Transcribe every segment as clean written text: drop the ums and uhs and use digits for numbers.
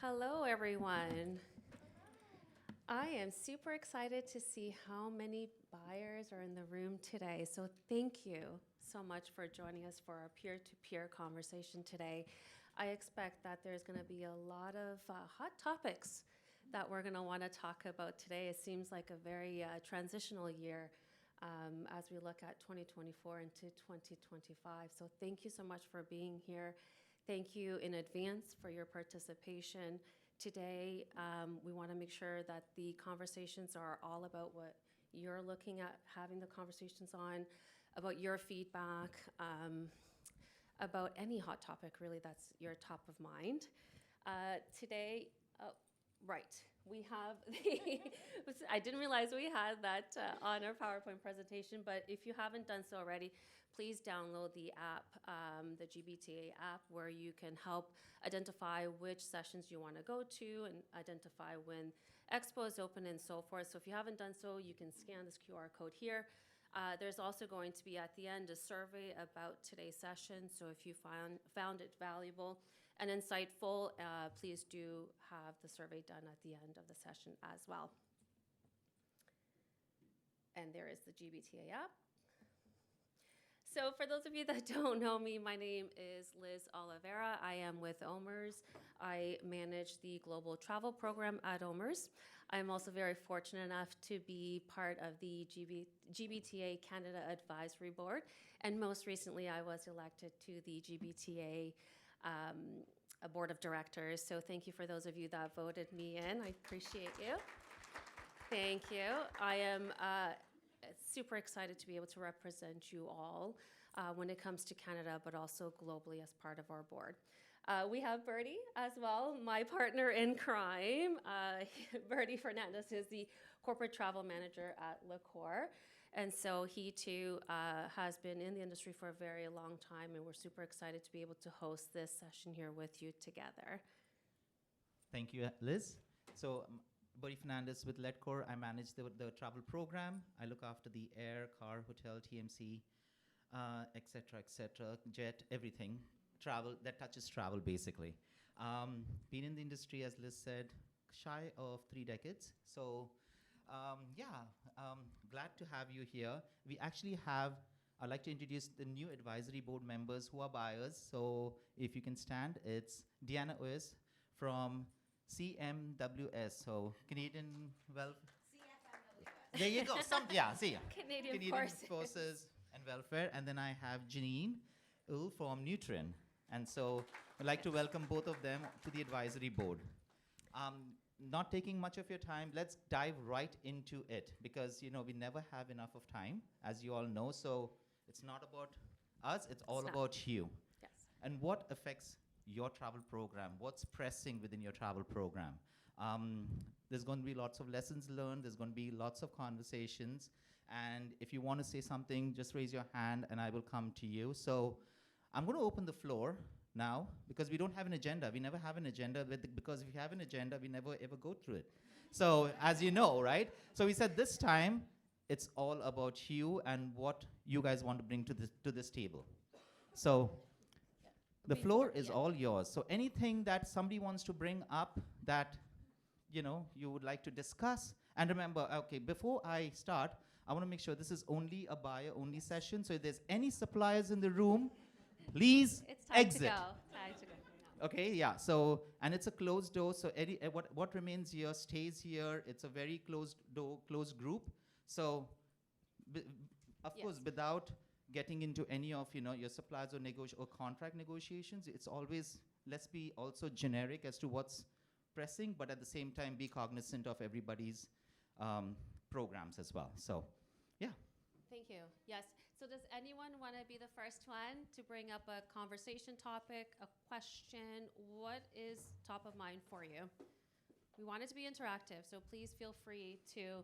Hello, everyone. I am super excited to see how many buyers are in the room today. So, thank you so much for joining us for our peer to peer conversation today. I expect that there's going to be a lot of hot topics that we're going to want to talk about today. It seems like a very transitional year as we look at 2024 into 2025. So, thank you so much for being here. Thank you in advance for your participation. Today, we want to make sure that the conversations are all about what you're looking at having the conversations on, about your feedback, about any hot topic really that's your top of mind. Today, oh, right, we have the, I didn't realize we had that on our PowerPoint presentation, but if you haven't done so already, please download the app, the GBTA app, where you can help identify which sessions you want to go to and identify when Expo is open and so forth. So if you haven't done so, you can scan this QR code here. There's also going to be at the end a survey about today's session. So if you found it valuable and insightful, please do have the survey done at the end of the session as well. And there is the GBTA app. So for those of you that don't know me, my name is Liz Oliveira. I am with OMERS. I manage the global travel program at OMERS. I'm also very fortunate enough to be part of the GBTA Canada Advisory Board. And most recently, I was elected to the GBTA Board of Directors. So thank you for those of you that voted me in. I appreciate you. Thank you. I am super excited to be able to represent you all when it comes to Canada, but also globally as part of our board. We have Bertie as well, my partner in crime. Bertie Fernandez is the corporate travel manager at Lacour. And so he too has been in the industry for a very long time, and we're super excited to be able to host this session here with you together. Thank you, Liz. So, Bertie Fernandez with Lacour. I manage the travel program. I look after the air, car, hotel, TMC, et cetera, jet, everything. Travel, that touches travel, basically. Been in the industry, as Liz said, shy of 3 decades. So, glad to have you here. We actually have, I'd like to introduce the new advisory board members who are buyers. So, if you can stand, it's Deanna Ois from CMWS, so Canadian CFMWS. There you go. Canadian Forces and Welfare. And then I have Janine Ull from Nutrien. And so I'd like to welcome both of them to the advisory board. Not taking much of your time, let's dive right into it because, we never have enough of time, as you all know. So it's not about us, it's all about you. Yes. And what affects your travel program, what's pressing within your travel program. There's going to be lots of lessons learned, there's going to be lots of conversations, and if you want to say something, just raise your hand and I will come to you. So I'm going to open the floor now, because we don't have an agenda. We never have an agenda, because if we have an agenda, we never ever go through it. So as you know, right? So we said this time, it's all about you and what you guys want to bring to this table. So the floor is all yours. So anything that somebody wants to bring up that, you would like to discuss. And remember, okay, before I start, I want to make sure this is only a buyer-only session. So if there's any suppliers in the room, please exit. It's time to go. Okay, yeah. So, and it's a closed door. So what remains here stays here. It's a very closed door, closed group. So, of course, without getting into any of your suppliers or contract negotiations, it's always, let's be also generic as to what's pressing, but at the same time be cognizant of everybody's programs as well. So, yeah. Thank you. Yes. So does anyone want to be the first one to bring up a conversation topic, a question? What is top of mind for you? We want it to be interactive, so please feel free to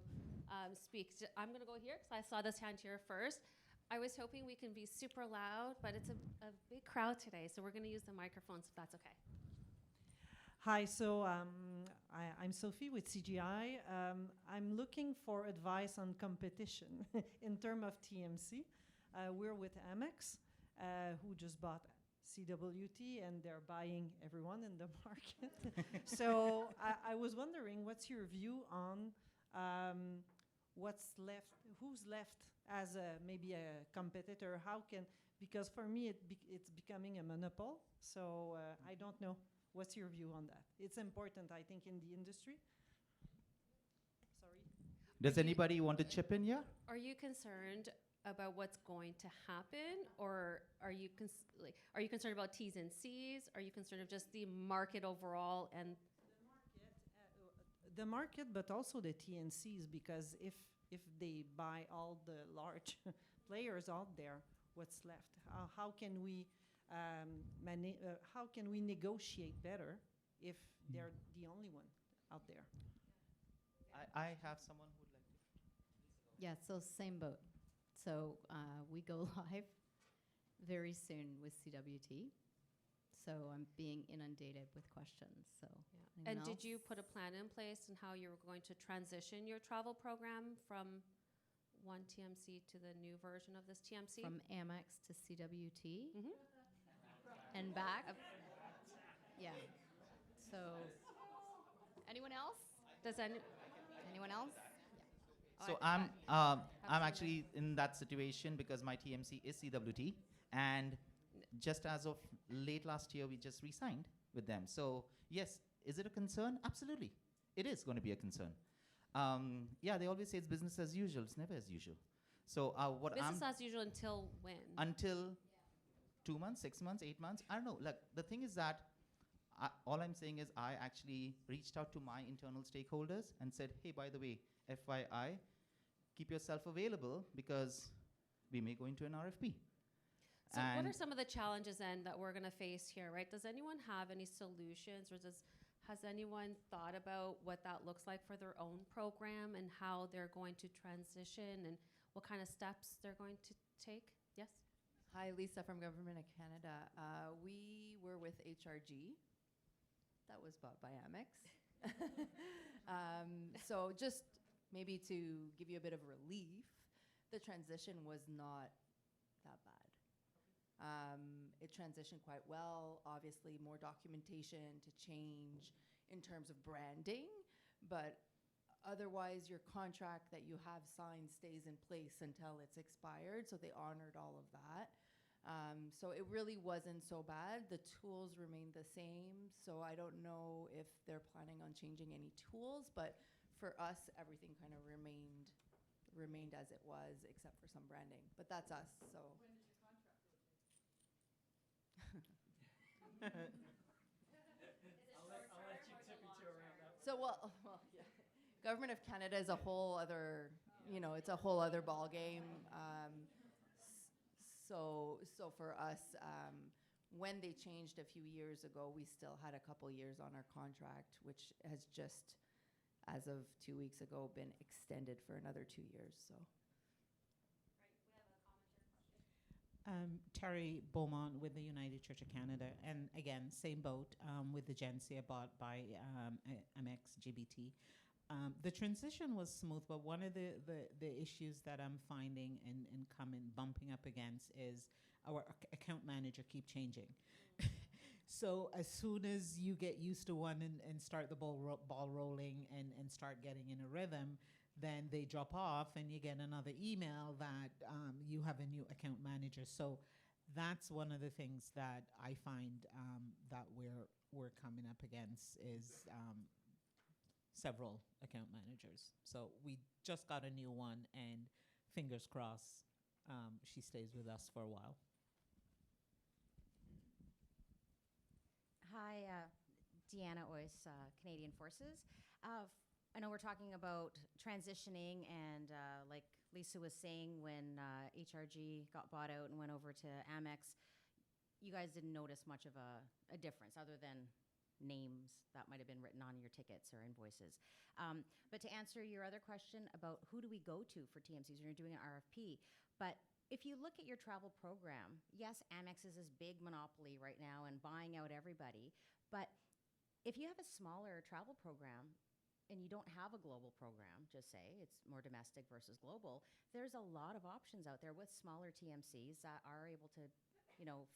speak. I'm going to go here because I saw this hand here first. I was hoping we can be super loud, but it's a big crowd today, so we're going to use the microphones if that's okay. Hi, so I'm Sophie with CGI. I'm looking for advice on competition in terms of TMC. We're with Amex, who just bought CWT, and they're buying everyone in the market. So I was wondering, what's your view on what's left, who's left as maybe a competitor? How can, because for me it's becoming a monopoly. So I don't know. What's your view on that? It's important, I think, in the industry. Sorry. Does anybody want to chip in here? Are you concerned about what's going to happen, or are you are you concerned about T's and C's? Are you concerned of just the market overall and The market, but also the TNCs, because if they buy all the large players out there, what's left? How can we negotiate better if they're the only one out there? I have someone who would like to. Yeah, so same boat. So we go live very soon with CWT. So I'm being inundated with questions. So, yeah. And did you put a plan in place on how you were going to transition your travel program from one TMC to the new version of this TMC? From Amex to CWT Mhm. and back? Yeah. So, anyone else? Does any? Anyone else? So Yeah. I'm actually in that situation because my TMC is CWT, and just as of late last year, we just re-signed with them. So yes, is it a concern? Absolutely, it is going to be a concern. Yeah, they always say it's business as usual. It's never as usual. So what Business as usual until when? until 2 months, 6 months, 8 months. I don't know. Like the thing is that all I'm saying is I actually reached out to my internal stakeholders and said, hey, by the way, FYI, keep yourself available because we may go into an RFP. So what And are some of the challenges then that we're going to face here, right? Does anyone have any solutions, or has anyone thought about what that looks like for their own program and how they're going to transition and what kind of steps they're going to take? Yes? Hi, Lisa from Government of Canada. We were with HRG. That was bought by Amex. So just maybe to give you a bit of relief, the transition was not that bad. It transitioned quite well. Obviously, more documentation to change in terms of branding, but otherwise, your contract that you have signed stays in place until it's expired, so they honored all of that. So it really wasn't so bad. The tools remained the same, so I don't know if they're planning on changing any tools, but for us, everything kind of remained as it was, except for some branding. But that's us, so. So yeah. Government of Canada is a whole other, it's a whole other ball game. So for us, when they changed a few years ago, we still had a couple years on our contract, which has just, as of 2 weeks ago, been extended for another 2 years. So. Terry Beaumont with the United Church of Canada, and again, same boat with the Gencia bought by Amex GBT. The transition was smooth, but one of the issues that I'm finding and bumping up against is our account manager keep changing. So as soon as you get used to one and start the ball rolling and start getting in a rhythm, then they drop off and you get another email that you have a new account manager. So that's one of the things that I find that we're coming up against is several account managers. So we just got a new one, and fingers crossed she stays with us for a while. Hi, Deanna Oyce, Canadian Forces. I know we're talking about transitioning, and like Lisa was saying, when HRG got bought out and went over to Amex, you guys didn't notice much of a difference other than names that might have been written on your tickets or invoices. But to answer your other question about who do we go to for TMCs when you're doing an RFP, but if you look at your travel program, yes, Amex is this big monopoly right now and buying out everybody, but if you have a smaller travel program and you don't have a global program, just say it's more domestic versus global, there's a lot of options out there with smaller TMCs that are able to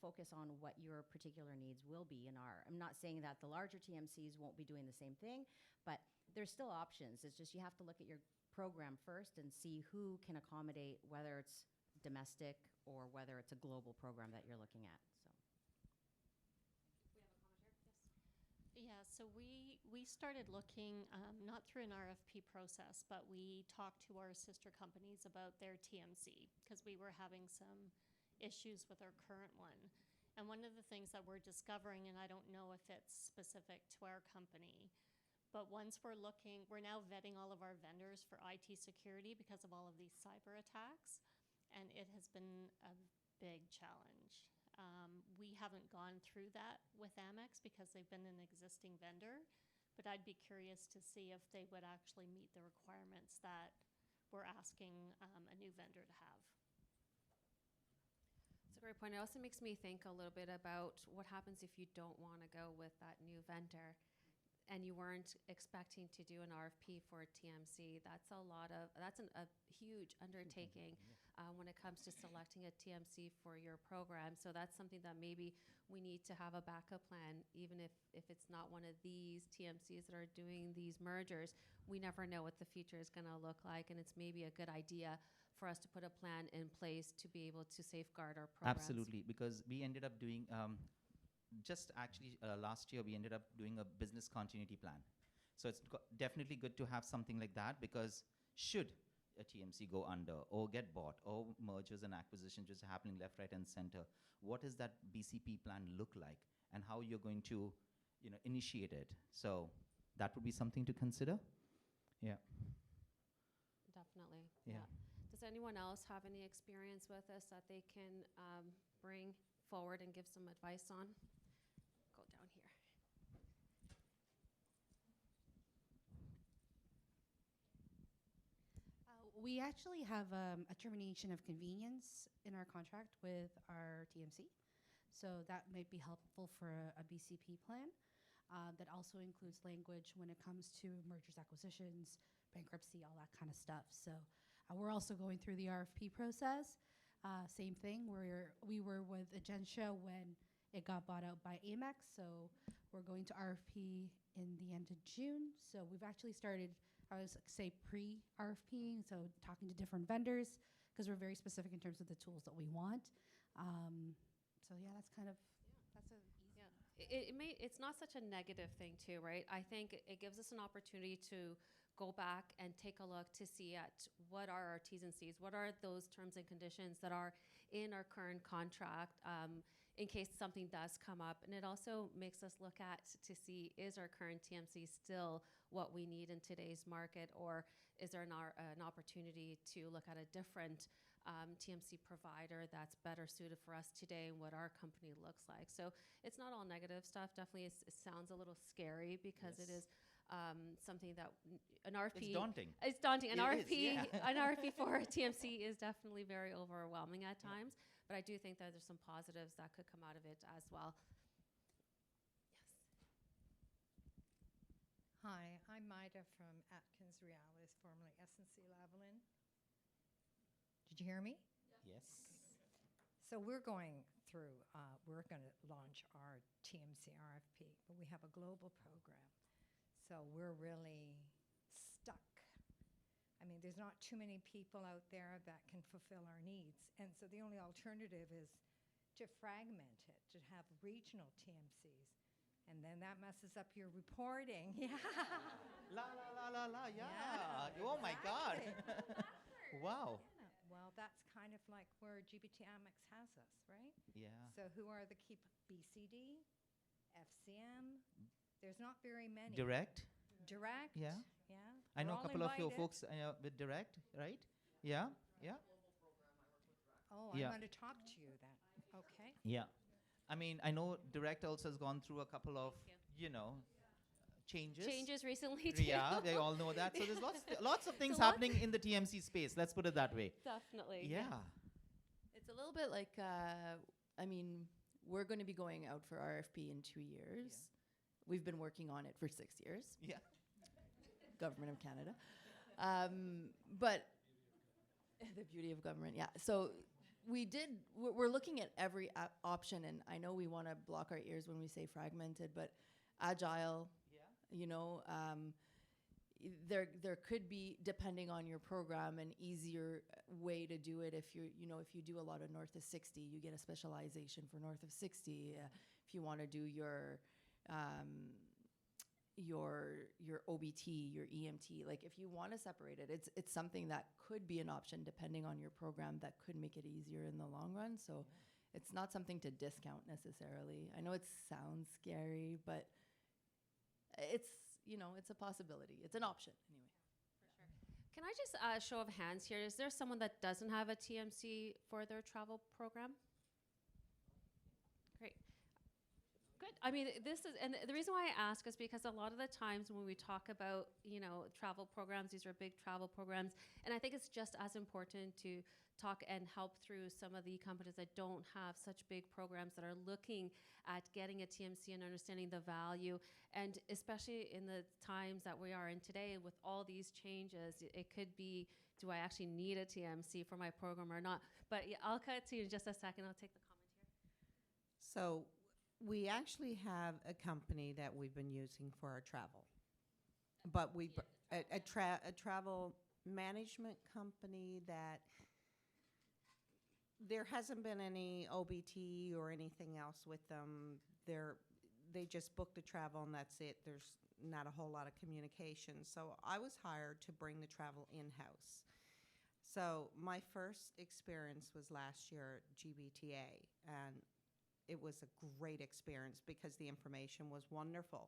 focus on what your particular needs will be in our. I'm not saying that the larger TMCs won't be doing the same thing, but there's still options. It's just you have to look at your program first and see who can accommodate, whether it's domestic or whether it's a global program that you're looking at. Yeah, so we started looking, not through an RFP process, but we talked to our sister companies about their TMC because we were having some issues with our current one. And one of the things that we're discovering, and I don't know if it's specific to our company, but once we're now vetting all of our vendors for IT security because of all of these cyber attacks, and it has been a big challenge. We haven't gone through that with Amex because they've been an existing vendor, but I'd be curious to see if they would actually meet the requirements that we're asking a new vendor to have. It's a great point. It also makes me think a little bit about what happens if you don't want to go with that new vendor and you weren't expecting to do an RFP for a TMC. That's a huge undertaking when it comes to selecting a TMC for your program. So that's something that maybe we need to have a backup plan, even if it's not one of these TMCs that are doing these mergers. We never know what the future is going to look like, and it's maybe a good idea for us to put a plan in place to be able to safeguard our programs. Absolutely, because we ended up doing, last year, we ended up doing a business continuity plan. So it's definitely good to have something like that, because should a TMC go under or get bought or mergers and acquisitions just happening left, right, and center, what does that BCP plan look like and how you're going to initiate it? So that would be something to consider. Yeah. Definitely. Yeah. Does anyone else have any experience with this that they can bring forward and give some advice on? Go down here. We actually have a termination of convenience in our contract with our TMC. So that might be helpful for a BCP plan. That also includes language when it comes to mergers, acquisitions, bankruptcy, all that kind of stuff. So we're also going through the RFP process. Same thing, we were with Agentia when it got bought out by Amex. So we're going to RFP in the end of June. So we've actually started, I was say pre-RFP, so talking to different vendors, because we're very specific in terms of the tools that we want. So yeah, that's kind of, that's a easy. It's not such a negative thing too, right? I think it gives us an opportunity to go back and take a look to see at what are our T's and C's, what are those terms and conditions that are in our current contract, in case something does come up. And it also makes us look at to see, is our current TMC still what we need in today's market, or is there an opportunity to look at a different TMC provider that's better suited for us today and what our company looks like. So it's not all negative stuff. Definitely it sounds a little scary because it is something that an RFP... It's daunting. It's daunting. An It is, RFP, yeah. an RFP for a TMC is definitely very overwhelming at times, but I do think that there's some positives that could come out of it as well. Yes. Hi, I'm Maida from Atkins Reales, formerly SNC-Lavalin. Did you hear me? Yes. So we're going through, we're going to launch our TMC RFP, but we have a global program. So we're really stuck. I mean, there's not too many people out there that can fulfill our needs. And so the only alternative is to fragment it, to have regional TMCs. And then that messes up your reporting. Yeah. La, la, la, la, la, yeah. Yeah, Oh, my God. exactly. Wow. Yeah. Well, that's kind of like where GBT Amex has us, right? Yeah. So who are the key BCD, FCM? There's not very many. Direct? Direct? Yeah. Yeah. I know We're a all couple of your invited. folks with Direct, right? Yeah. Yeah. Oh, Yeah. I'm going to talk to you then. Okay. Yeah. I mean, I know Direct also has gone through a couple of, changes. Changes recently too. Yeah, they all know that. So there's lots of things So lots- happening in the TMC space. Let's put it that way. Definitely. Yeah. It's a little bit like, we're going to be going out for RFP in 2 years. We've been working on it for 6 years. Yeah. Government of Canada. But the beauty of government, yeah. So we're looking at every option, and I know we want to block our ears when we say fragmented, but agile, you know, there could be, depending on your program, an easier way to do it. If if you do a lot of north of 60, you get a specialization for north of 60. If you want to do your OBT, your EMT, like if you want to separate it, it's something that could be an option depending on your program that could make it easier in the long run. So it's not something to discount necessarily. I know it sounds scary, but it's a possibility. It's an option anyway. Can I just show of hands here? Is there someone that doesn't have a TMC for their travel program? Great. Good. I mean, and the reason why I ask is because a lot of the times when we talk about, travel programs, these are big travel programs, and I think it's just as important to talk and help through some of the companies that don't have such big programs that are looking at getting a TMC and understanding the value. And especially in the times that we are in today with all these changes, it could be, do I actually need a TMC for my program or not? But yeah, I'll cut to you in just a second. I'll take the comment here. So we actually have a company that we've been using for our travel, but a travel management company that there hasn't been any OBT or anything else with them. They just book the travel and that's it. There's not a whole lot of communication. So I was hired to bring the travel in-house. So my first experience was last year at GBTA, and it was a great experience because the information was wonderful.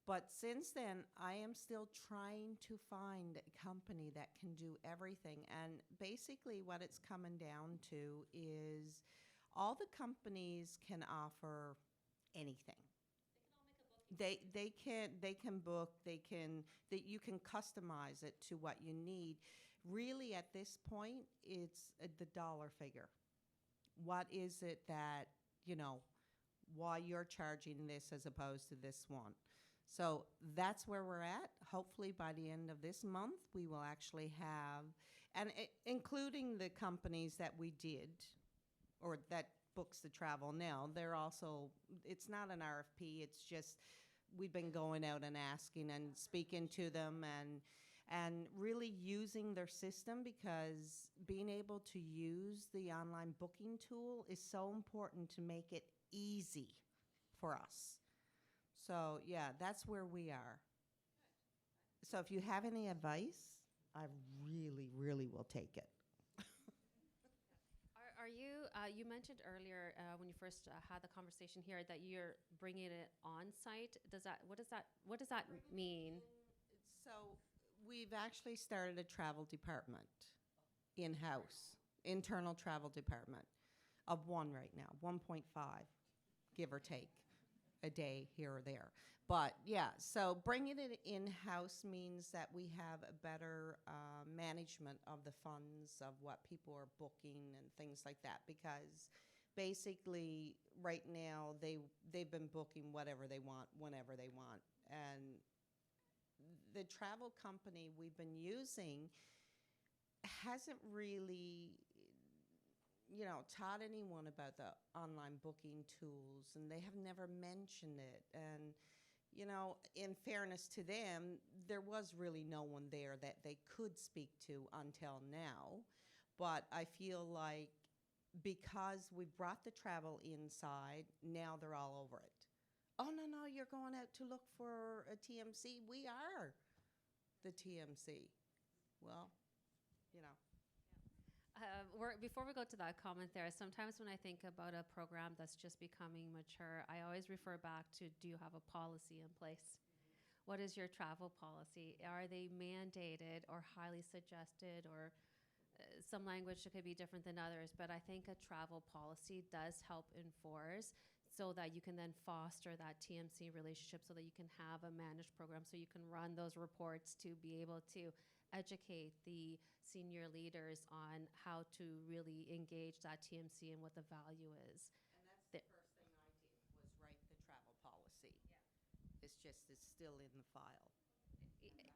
But since then, I am still trying to find a company that can do everything. And basically what it's coming down to is all the companies can offer anything. They can book, you can customize it to what you need. Really at this point, it's the dollar figure. What is it that, why you're charging this as opposed to this one? So that's where we're at. Hopefully by the end of this month, we will actually have, and including the companies that we did, or that books the travel now, they're also, it's not an RFP, it's just, we've been going out and asking and speaking to them and really using their system, because being able to use the online booking tool is so important to make it easy for us. So yeah, that's where we are. So if you have any advice, I really, really will take it. Are you, you mentioned earlier when you first had the conversation here that you're bringing it on site. What does that mean? So we've actually started a travel department in-house, internal travel department of one right now, 1.5, give or take a day here or there. But yeah, so bringing it in-house means that we have a better management of the funds, of what people are booking and things like that, because basically right now they've been booking whatever they want, whenever they want. And the travel company we've been using hasn't really taught anyone about the online booking tools, and they have never mentioned it. And in fairness to them, there was really no one there that they could speak to until now. But I feel like because we brought the travel inside, now they're all over it. Oh, no, you're going out to look for a TMC. We are the TMC. Well, Before we go to that comment there, sometimes when I think about a program that's just becoming mature, I always refer back to, do you have a policy in place? What is your travel policy? Are they mandated or highly suggested, or some language that could be different than others? But I think a travel policy does help enforce, so that you can then foster that TMC relationship, so that you can have a managed program, so you can run those reports to be able to educate the senior leaders on how to really engage that TMC and what the value is. And that's the first thing I did, was write the travel policy. Yeah. It's still in the file.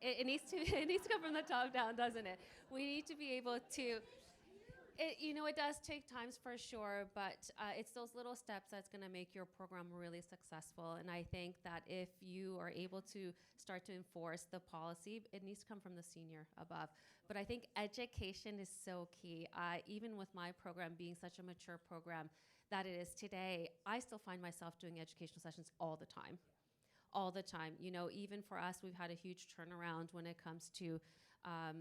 It needs to come from the top down, doesn't it? We need to be able to. It does take times for sure, but it's those little steps that's going to make your program really successful. And I think that if you are able to start to enforce the policy, it needs to come from the senior above. But I think education is so key. Even with my program being such a mature program that it is today, I still find myself doing educational sessions all the time. All the time. Even for us, we've had a huge turnaround when it comes to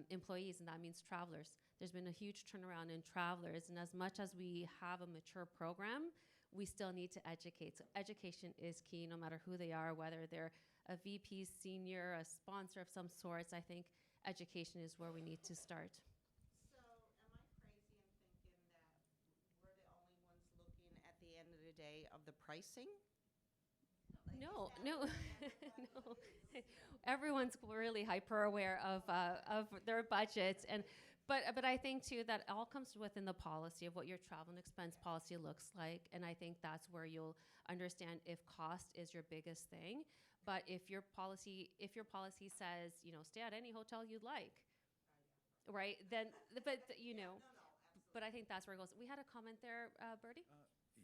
employees, and that means travelers. There's been a huge turnaround in travelers, and as much as we have a mature program, we still need to educate. So education is key, no matter who they are, whether they're a VP, senior, a sponsor of some sorts. I think education is where we need to start. So, am I crazy in thinking that we're the only ones looking at the end of the day of the pricing? No. no. Everyone's really hyper aware of their budgets, but I think too that all comes within the policy of what your travel and expense policy looks like, and I think that's where you'll understand if cost is your biggest thing. But if your policy says stay at any hotel you'd like, right? Then but I think that's where it goes. We had a comment there, Bertie.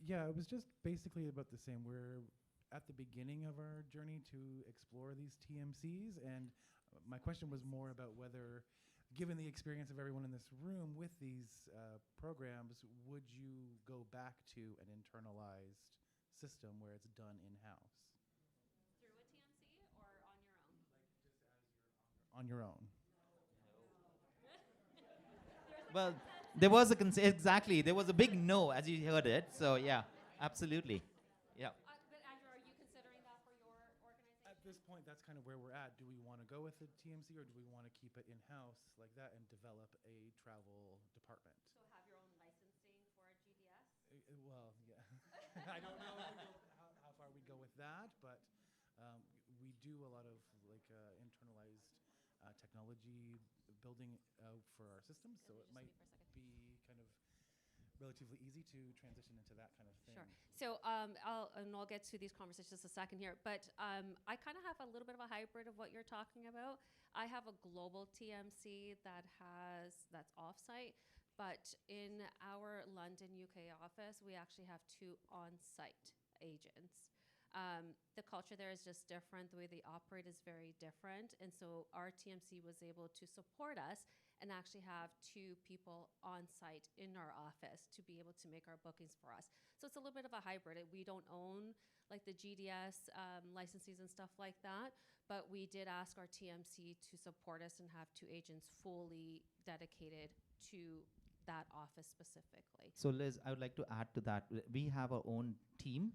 Yeah, it was just basically about the same. We're at the beginning of our journey to explore these TMCs, and my question was more about whether, given the experience of everyone in this room with these programs, would you go back to an internalized system where it's done in-house? Through a TMC or on your own? On your own. Well, there was there was a big no as you heard it. So yeah, absolutely. Yeah. But Andrew, are you considering that for your organization? At this point, that's kind of where we're at. Do we want to go with the TMC, or do we want to keep it in-house like that and develop a travel department? So have your own licensing for GDS? Well, yeah. I don't know how far we go with that, but we do a lot of internalized technology building for our systems, so it might be kind of relatively easy to transition into that kind of thing. Sure. So I'll get to these conversations just a second here, but I kind of have a little bit of a hybrid of what you're talking about. I have a global TMC that's offsite, but in our London, UK office, we actually have 2 on-site agents. The culture there is just different. The way they operate is very different. And so our TMC was able to support us and actually have 2 people on site in our office to be able to make our bookings for us. So it's a little bit of a hybrid. We don't own like the GDS licenses and stuff like that, but we did ask our TMC to support us and have 2 agents fully dedicated to that office specifically. So Liz, I would like to add to that. We have our own team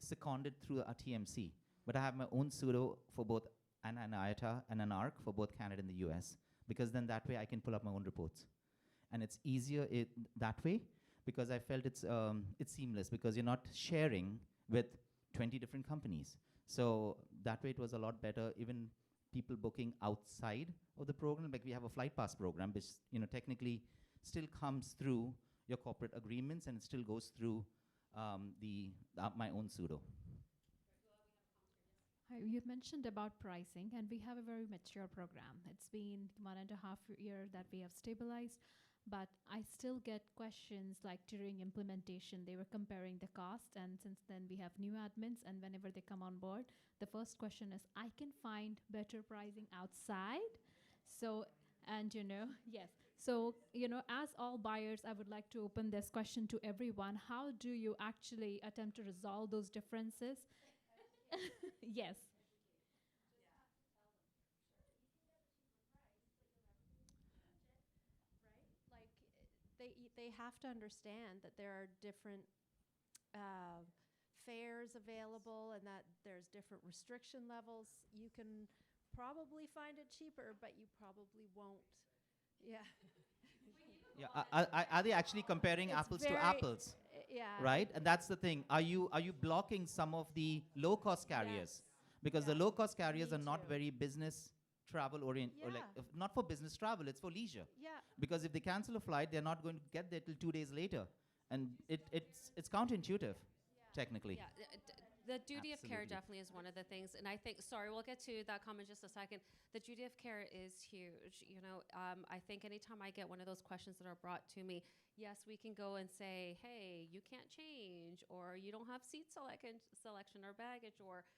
seconded through our TMC, but I have my own pseudo for both an IATA and an ARC for both Canada and the US, because then that way I can pull up my own reports. And it's easier that way, because I felt it's seamless, because you're not sharing with 20 different companies. So that way it was a lot better. Even people booking outside of the program, like we have a flight pass program, which technically still comes through your corporate agreements, and it still goes through my own pseudo. Hi, you mentioned about pricing, and we have a very mature program. It's been 1.5 years that we have stabilized, but I still get questions like during implementation, they were comparing the cost, and since then we have new admins, and whenever they come on board, the first question is, I can find better pricing outside? So, and yes. So, as all buyers, I would like to open this question to everyone. How do you actually attempt to resolve those differences? Yes. Like they have to understand that there are different fares available and that there's different restriction levels. You can probably find it cheaper, but you probably won't. Yeah. Yeah. Are they actually comparing apples to apples? Yeah. Right? And that's the thing. Are you blocking some of the low-cost carriers? Yes. Because the low-cost carriers Me are not too. very business travel oriented, or Yeah. not for business travel, it's for leisure. Yeah. Because if they cancel a flight, they're not going to get there till 2 days later. And it's counterintuitive, technically. Yeah, The duty of care Absolutely. definitely is one of the things, and I think. Sorry, we'll get to that comment just a second. The duty of care is huge. You know, I think anytime I get one of those questions that are brought to me, yes, we can go and say, hey, you can't change, or you don't have seat selection or baggage, or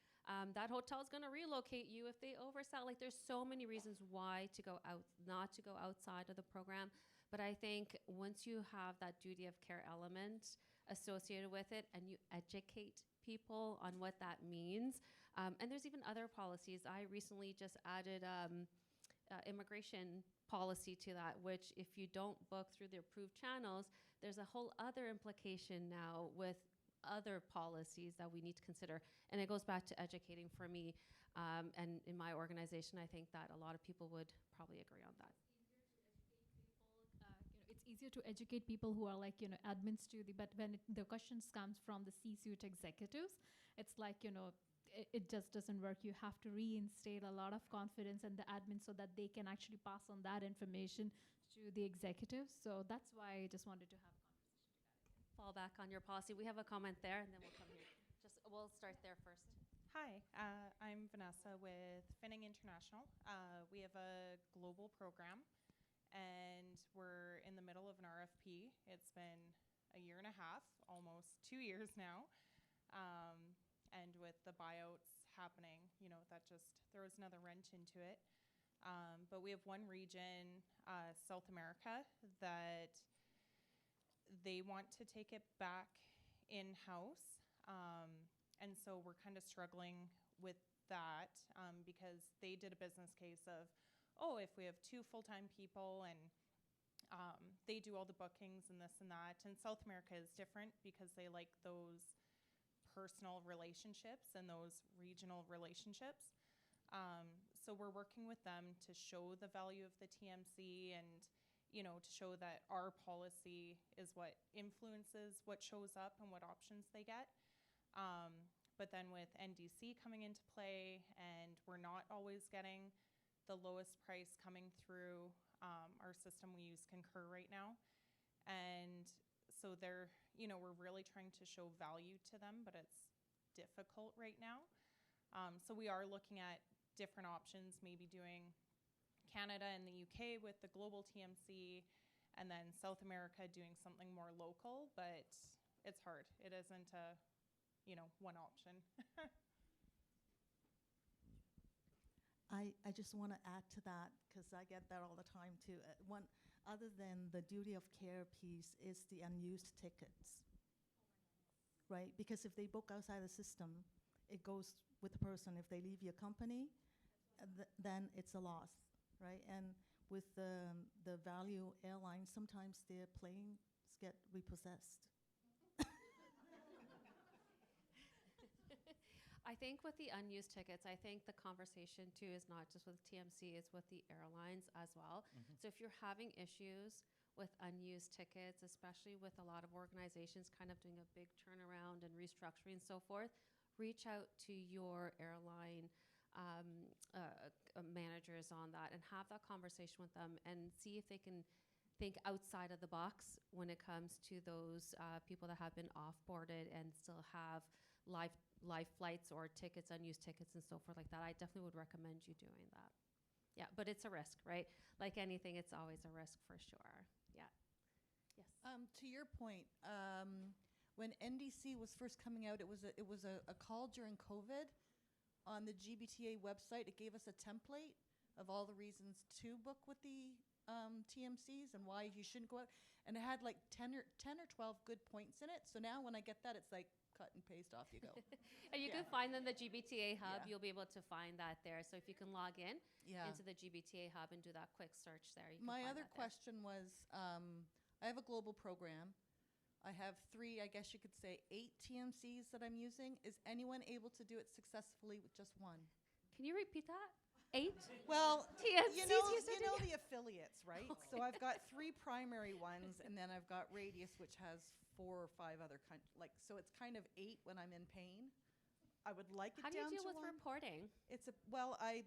that hotel's going to relocate you if they oversell. Like, there's so many reasons why to go out, not to go outside of the program. But I think once you have that duty of care element associated with it, and you educate people on what that means, and there's even other policies. I recently just added immigration policy to that, which if you don't book through the approved channels, there's a whole other implication now with other policies that we need to consider. And it goes back to educating for me. And in my organization, I think that a lot of people would probably agree on that. It's easier to educate people who are like, admins to but when the questions comes from the C-suite executives, it's like, it just doesn't work. You have to reinstate a lot of confidence in the admin so that they can actually pass on that information to the executives. So that's why I just wanted to have a conversation. Fall back on your policy. We have a comment there, and then we'll come here. We'll start there first. Hi, I'm Vanessa with Finning International. We have a global program, and we're in the middle of an RFP. It's been a year and a half, almost 2 years now. And with the buyouts happening, that just throws another wrench into it. But we have one region, South America, that they want to take it back in-house. And so we're kind of struggling with that because they did a business case of, if we have 2 full-time people and they do all the bookings and this and that. And South America is different because they like those personal relationships and those regional relationships. So we're working with them to show the value of the TMC and, to show that our policy is what influences what shows up and what options they get. But then with NDC coming into play, and we're not always getting the lowest price coming through our system. We use Concur right now. And so we're really trying to show value to them, but it's difficult right now. So we are looking at different options, maybe doing Canada and the UK with the global TMC, and then South America doing something more local, but it's hard. It isn't one option. I just want to add to that because I get that all the time too. One other than the duty of care piece is the unused tickets, right? Because if they book outside the system, it goes with the person. If they leave your company, then it's a loss, right? And with the value airlines, sometimes their planes get repossessed. I think with the unused tickets, I think the conversation too is not just with TMC, it's with the airlines as well. Mhm. So if you're having issues with unused tickets, especially with a lot of organizations kind of doing a big turnaround and restructuring and so forth, reach out to your airline managers on that and have that conversation with them and see if they can think outside of the box when it comes to those people that have been off-boarded and still have live flights or tickets, unused tickets and so forth like that. I definitely would recommend you doing that. Yeah, but it's a risk, right? Like anything, it's always a risk for sure. Yeah. Yes. To your point, when NDC was first coming out, it was a call during COVID on the GBTA website. It gave us a template of all the reasons to book with the TMCs and why you shouldn't go out. And it had like 10 or 12 good points in it. So now when I get that, it's like cut and paste, off you go. And you can find them the GBTA hub. Yeah. You'll be able to find that there. So if you can log in Yeah. into the GBTA hub and do that quick search there, you can My find other that there. question was, I have a global program. I have 3, I guess you could say 8 TMCs that I'm using. Is anyone able to do it successfully with just one? Can you repeat that? 8? Well, TMCs you know using the affiliates, right? So I've got 3 primary ones, and then I've got Radius, which has 4 or 5 other so it's kind of 8 when I'm in pain. I would like it How do you down deal to with 1. reporting? I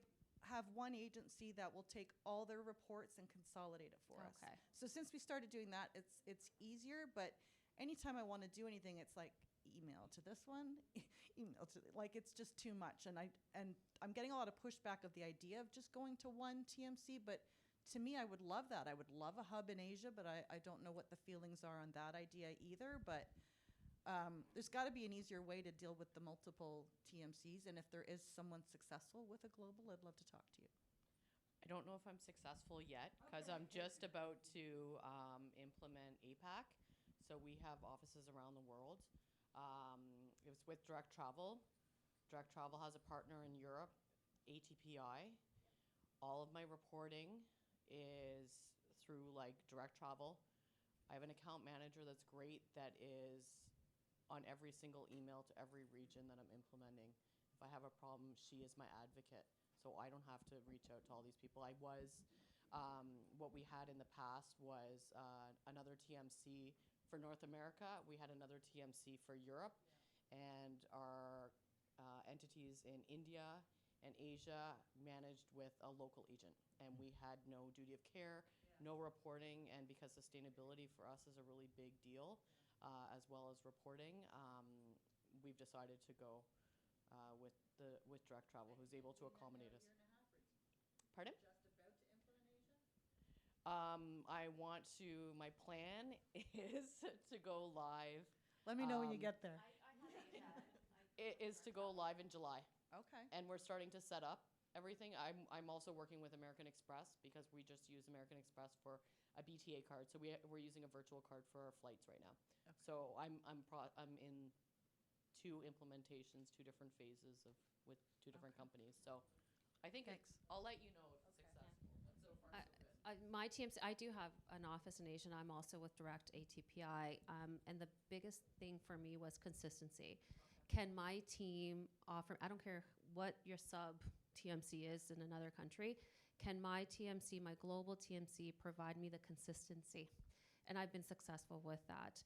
have one agency that will take all their reports and consolidate it for us. Okay. So since we started doing that, it's easier, but anytime I want to do anything, it's like email to this one, email to like it's just too much. And I'm getting a lot of pushback of the idea of just going to one TMC, but to me, I would love that. I would love a hub in Asia, but I don't know what the feelings are on that idea either. But there's got to be an easier way to deal with the multiple TMCs. And if there is someone successful with a global, I'd love to talk to you. I don't know if I'm successful yet because I'm just about to implement APAC. So we have offices around the world. It was with Direct Travel. Direct Travel has a partner in Europe, ATPI. All of my reporting is through like Direct Travel. I have an account manager that's great that is on every single email to every region that I'm implementing. If I have a problem, she is my advocate. So I don't have to reach out to all these people. What we had in the past was another TMC for North America. We had another TMC for Europe. And our entities in India and Asia managed with a local agent. And we had no duty of care, no reporting. And because sustainability for us is a really big deal, as well as reporting, we've decided to go with Direct Travel, who's able to accommodate us. Pardon? My plan is to go live. Let me know when you get there. Is to go live in July. Okay. And we're starting to set up everything. I'm also working with American Express because we just use American Express for a BTA card. So we're using a virtual card for our flights right now. Okay. So I'm in 2 implementations, 2 different phases with 2 different companies. So I think I'll let you know if it's successful. But so far, so good. My TMC, I do have an office in Asia, and I'm also with Direct ATPI. And the biggest thing for me was consistency. Can my team offer, I don't care what your sub TMC is in another country, can my TMC, my global TMC, provide me the consistency? And I've been successful with that.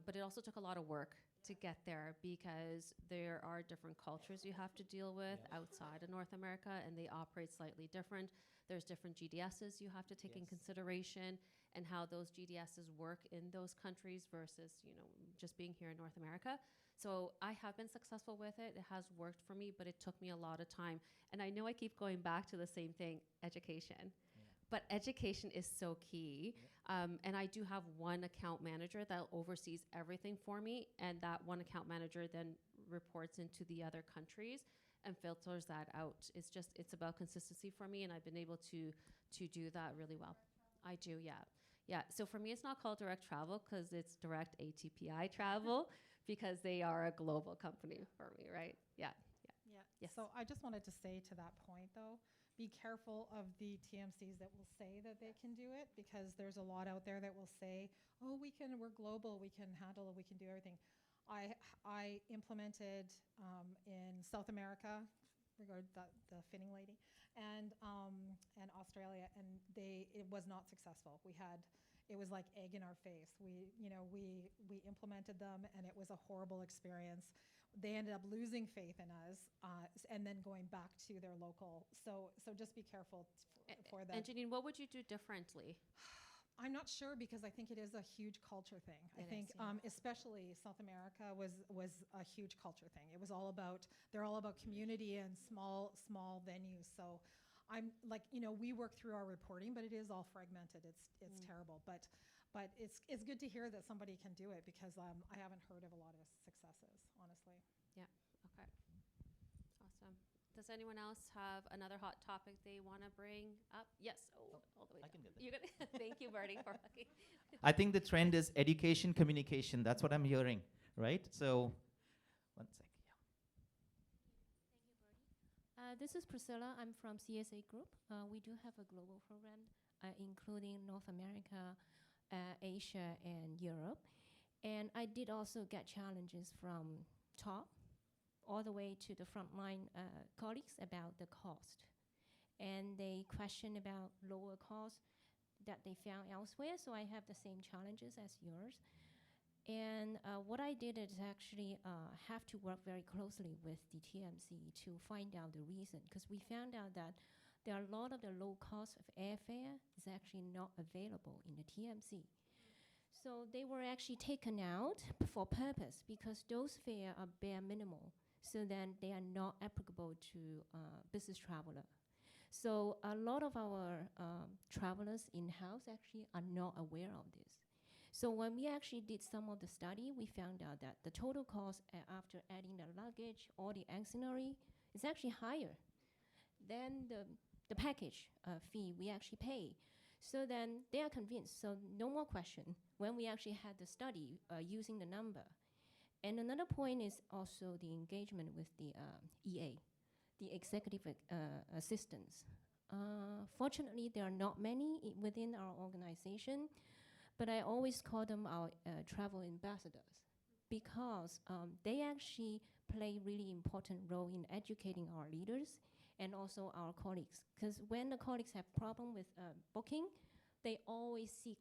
But it also took a lot of work to get there because there are different cultures you have to deal with outside of North America, and they operate slightly different. There's different GDSs you have to take in consideration, and how those GDSs work in those countries versus, just being here in North America. So I have been successful with it. It has worked for me, but it took me a lot of time. And I know I keep going back to the same thing, education. But education is so key. And I do have one account manager that oversees everything for me. And that one account manager then reports into the other countries and filters that out. It's about consistency for me. And I've been able to do that really well. I do, yeah. Yeah, so for me, it's not called Direct Travel because it's Direct ATPI Travel because they are a global company for me, right? Yeah. Yes. So I just wanted to say to that point, though, be careful of the TMCs that will say that they can do it, because there's a lot out there that will say, oh, we're global, we can handle it, we can do everything. I implemented in South America, regard the finning lady, and Australia, and it was not successful. It was like egg in our face. We implemented them, and it was a horrible experience. They ended up losing faith in us, and then going back to their local. So just be careful for that. And Janine, what would you do differently? I'm not sure, because I think it is a huge culture thing. I think especially South America was a huge culture thing. It was they're all about community and small venues. So I'm like, we work through our reporting, but it is all fragmented. It's terrible. But it's good to hear that somebody can do it, because I haven't heard of a lot of successes, honestly. Yeah, okay. Awesome. Does anyone else have another hot topic they want to bring up? Yes, all the way down. I can get that. You got it? Thank you, Bertie, for looking. I think the trend is education, communication. That's what I'm hearing, right? So, one sec. This is Priscilla. I'm from CSA Group. We do have a global program, including North America, Asia, and Europe. And I did also get challenges from top all the way to the frontline colleagues about the cost. And they question about lower cost that they found elsewhere. So I have the same challenges as yours. And what I did is actually have to work very closely with the TMC to find out the reason, because we found out that there are a lot of the low cost of airfare is actually not available in the TMC. So they were actually taken out for purpose because those fares are bare minimal. So then they are not applicable to business traveler. So a lot of our travelers in-house actually are not aware of this. So when we actually did some of the study, we found out that the total cost after adding the luggage or the auxiliary is actually higher than the package fee we actually pay. So then they are convinced, so no more question when we actually had the study using the number. And another point is also the engagement with the EA, the executive assistants. Fortunately, there are not many within our organization, but I always call them our travel ambassadors because they actually play really important role in educating our leaders and also our colleagues. Because when the colleagues have problem with booking, they always seek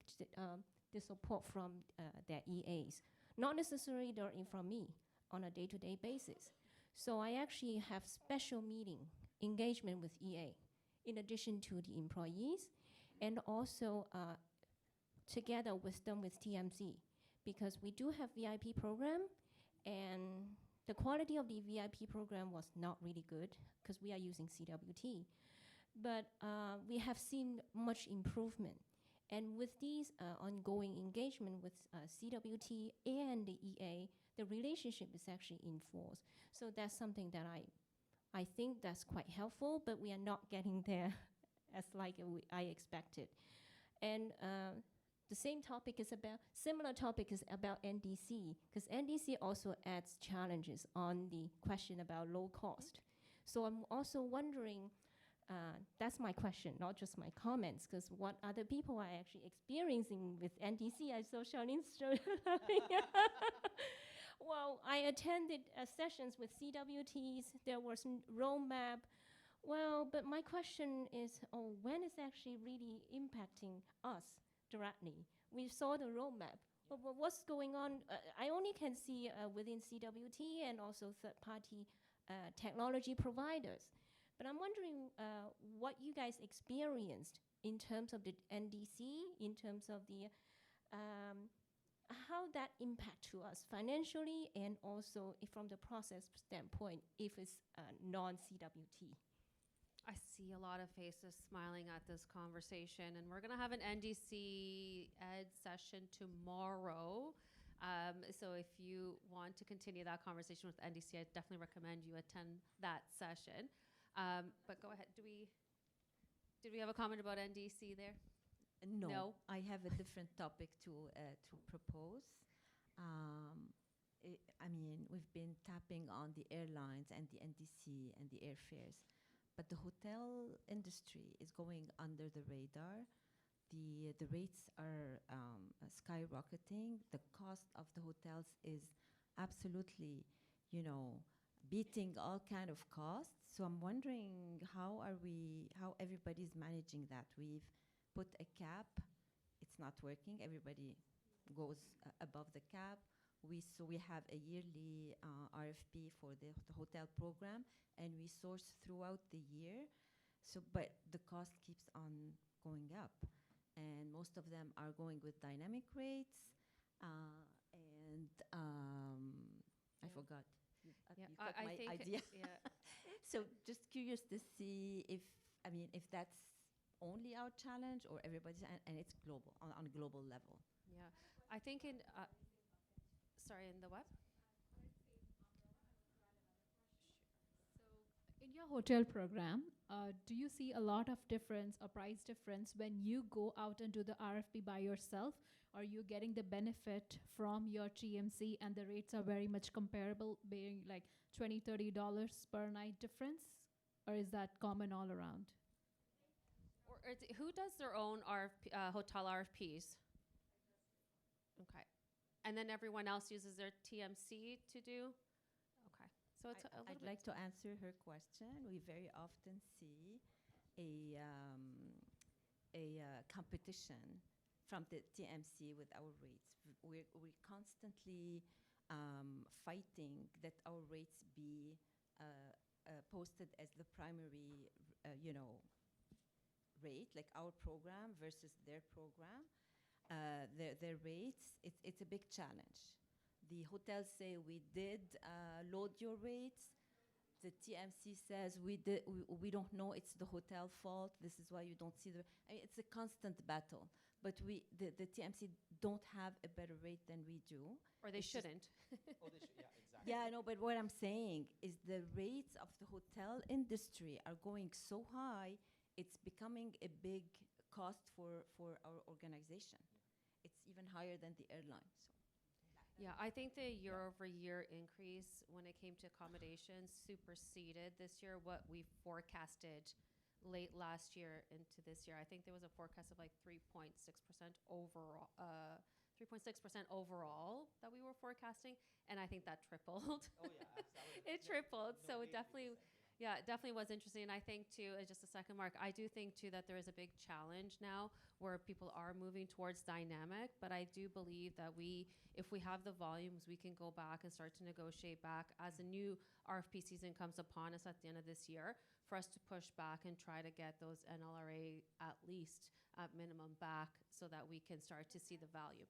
the support from their EAs. Not necessarily directly from me on a day-to-day basis. So I actually have special meeting engagement with EA in addition to the employees and also together with them with TMC because we do have VIP program and the quality of the VIP program was not really good because we are using CWT. But we have seen much improvement. And with these ongoing engagement with CWT and the EA, the relationship is actually enforced. So that's something that I think that's quite helpful, but we are not getting there as like I expected. And the same topic is about, similar topic is about NDC, because NDC also adds challenges on the question about low cost. So I'm also wondering, that's my question, not just my comments, because what other people are actually experiencing with NDC, I saw Charlene Well, I attended sessions with CWTs, there was roadmap. Well, but my question is, when is actually really impacting us directly? We saw the roadmap, but what's going on? I only can see within CWT and also third-party technology providers. But I'm wondering what you guys experienced in terms of the NDC, in terms of the how that impact to us financially and also from the process standpoint if it's non-CWT. I see a lot of faces smiling at this conversation, and we're going to have an NDC Ed session tomorrow. So if you want to continue that conversation with NDC, I definitely recommend you attend that session. But go ahead. Did we have a comment about NDC there? No, I have a different topic to propose. I mean, we've been tapping on the airlines and the NDC and the airfares, but the hotel industry is going under the radar. The rates are skyrocketing. The cost of the hotels is absolutely, beating all kind of costs. So I'm wondering how everybody's managing that. We've put a cap. It's not working. Everybody goes above the cap. So we have a yearly RFP for the hotel program, and we source throughout the year. So, but the cost keeps on going up, and most of them are going with dynamic rates. I forgot. You got my idea. So just curious to see if that's only our challenge or everybody's, and it's global, on a global level. Yeah, I think in the what? In your hotel program, do you see a lot of difference or price difference when you go out and do the RFP by yourself? Are you getting the benefit from your TMC and the rates are very much comparable, being like $20, $30 per night difference? Or is that common all around? Or who does their own hotel RFPs? Okay. And then everyone else uses their TMC to do? Okay. So it's I'd like to answer her question. We very often see a competition from the TMC with our rates. We're constantly fighting that our rates be posted as the primary, rate, like our program versus their program. their rates, it's a big challenge. The hotels say we did load your rates. The TMC says we don't know, it's the hotel fault. This is why you don't see I mean, it's a constant battle. But the TMC don't have a better rate than we do. Or they It's just- shouldn't. Yeah, exactly. Yeah, I know, but what I'm saying is the rates of the hotel industry are going so high, it's becoming a big cost for our organization. It's even higher than the airlines. Yeah, I think the year-over-year increase when it came to accommodations superseded this year what we forecasted late last year into this year. I think there was a forecast of like 3.6% overall, 3.6% overall that we were forecasting, and I think that tripled. Oh yeah, It tripled, so it definitely, yeah, it definitely was interesting. And I think too, just a second, Mark, I do think too that there is a big challenge now where people are moving towards dynamic, but I do believe that if we have the volumes, we can go back and start to negotiate back as a new RFP season comes upon us at the end of this year, for us to push back and try to get those NLRA at least at minimum back so that we can start to see the value.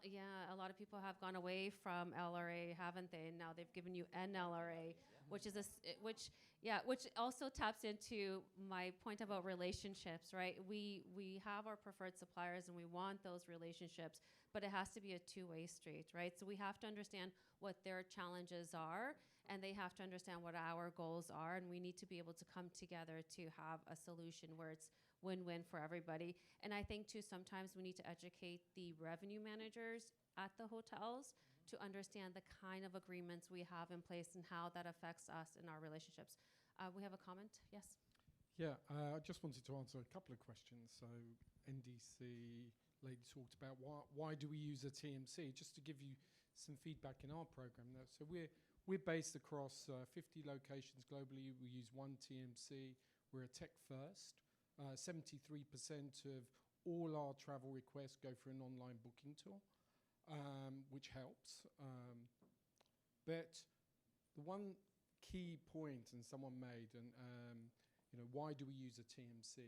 Yeah, a lot of people have gone away from LRA, haven't they? And now they've given you NLRA, which is which also taps into my point about relationships, right? We have our preferred suppliers and we want those relationships, but it has to be a two-way street, right? So we have to understand what their challenges are, and they have to understand what our goals are, and we need to be able to come together to have a solution where it's win-win for everybody. And I think too, sometimes we need to educate the revenue managers at the hotels to understand the kind of agreements we have in place and how that affects us in our relationships. We have a comment, yes? Yeah, I just wanted to answer a couple of questions. So NDC lady talked about why do we use a TMC? Just to give you some feedback in our program. So we're based across 50 locations globally. We use one TMC. We're a tech first. 73% of all our travel requests go for an online booking tool, which helps. But the one key point, and someone made, and why do we use a TMC?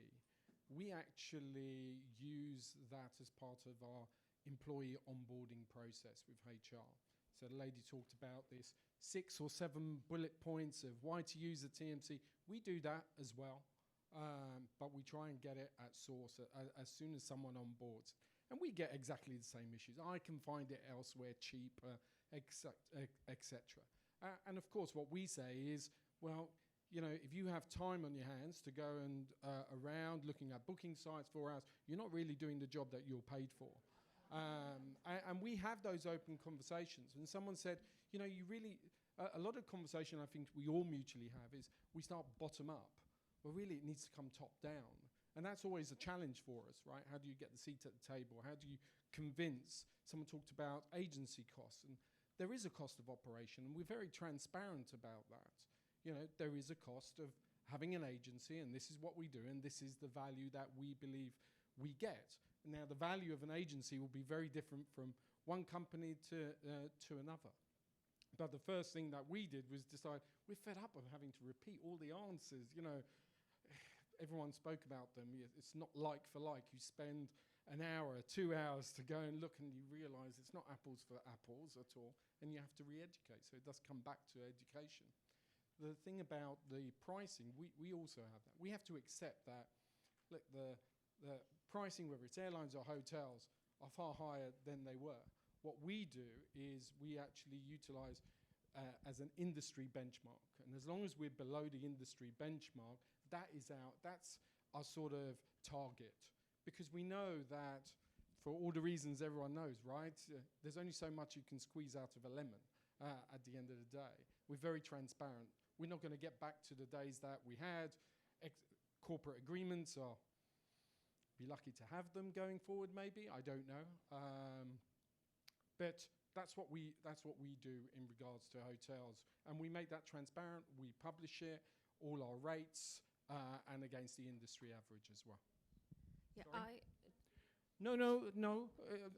We actually use that as part of our employee onboarding process with HR. So the lady talked about this 6 or 7 bullet points of why to use a TMC. We do that as well. But we try and get it at source as soon as someone onboards. And we get exactly the same issues. I can find it elsewhere cheaper, etc. And of course, what we say is, well, if you have time on your hands to go and around looking at booking sites 4 hours, you're not really doing the job that you're paid for. And we have those open conversations. And someone said, you really, a lot of conversation I think we all mutually have is we start bottom up. Well, really, it needs to come top down. And that's always a challenge for us, right? How do you get the seat at the table? How do you convince? Someone talked about agency costs. And there is a cost of operation, and we're very transparent about that. There is a cost of having an agency, and this is what we do, and this is the value that we believe we get. Now, the value of an agency will be very different from one company to another. But the first thing that we did was decide we're fed up of having to repeat all the answers. Everyone spoke about them. It's not like for like. You spend an hour, 2 hours to go and look, and you realize it's not apples for apples at all, and you have to re-educate. So it does come back to education. The thing about the pricing, we also have that. We have to accept that, look, the pricing, whether it's airlines or hotels, are far higher than they were. What we do is we actually utilize as an industry benchmark. And as long as we're below the industry benchmark, that's our sort of target. Because we know that, for all the reasons everyone knows, right? There's only so much you can squeeze out of a lemon at the end of the day. We're very transparent. We're not going to get back to the days that we had. Corporate agreements are, be lucky to have them going forward, maybe. I don't know. But that's what we do in regards to hotels. And we make that transparent. We publish it, all our rates, and against the industry average as well. Yeah, Sorry? No.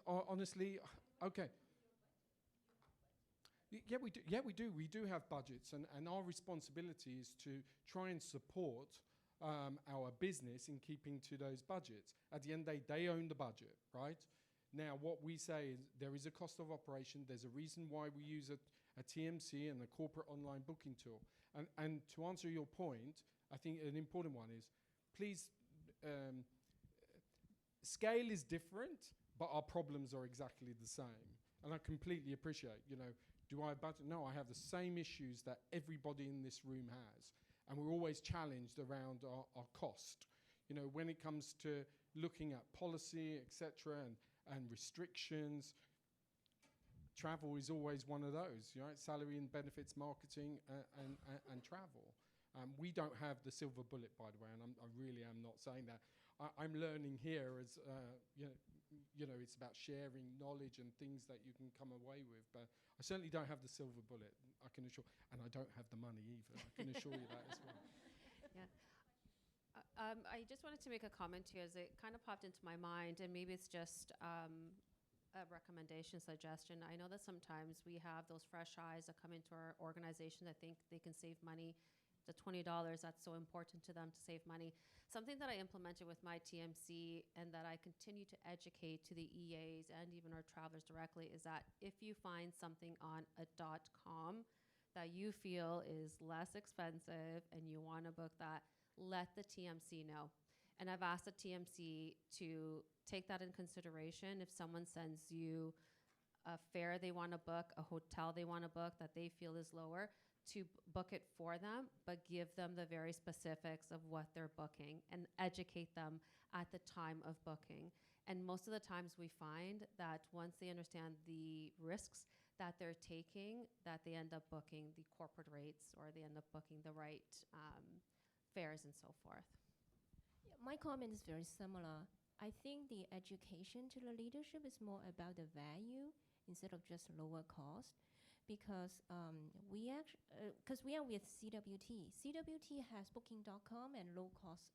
Honestly, okay. Yeah, we do. We do have budgets, and our responsibility is to try and support our business in keeping to those budgets. At the end of the day, they own the budget, right? Now, what we say is there is a cost of operation. There's a reason why we use a TMC and a corporate online booking tool. And to answer your point, I think an important one is, please, scale is different, but our problems are exactly the same. And I completely appreciate, do I have budget? No, I have the same issues that everybody in this room has. And we're always challenged around our cost. When it comes to looking at policy, etc., and restrictions, travel is always one of those, right? Salary and benefits, marketing, and travel. We don't have the silver bullet, by the way, and I really am not saying that. I'm learning here as, it's about sharing knowledge and things that you can come away with, but I certainly don't have the silver bullet, I can assure, and I don't have the money either, I can assure you that as well. Yeah. I just wanted to make a comment here as it kind of popped into my mind, and maybe it's just a recommendation, suggestion. I know that sometimes we have those fresh eyes that come into our organization that think they can save money. The $20, that's so important to them to save money. Something that I implemented with my TMC and that I continue to educate to the EAs and even our travelers directly is that if you find something on a .com that you feel is less expensive and you want to book that, let the TMC know. And I've asked the TMC to take that in consideration if someone sends you a fare they want to book, a hotel they want to book that they feel is lower, to book it for them, but give them the very specifics of what they're booking and educate them at the time of booking. And most of the times we find that once they understand the risks that they're taking, that they end up booking the corporate rates or they end up booking the right fares and so forth. My comment is very similar. I think the education to the leadership is more about the value instead of just lower cost, because we are with CWT. CWT has Booking.com and low cost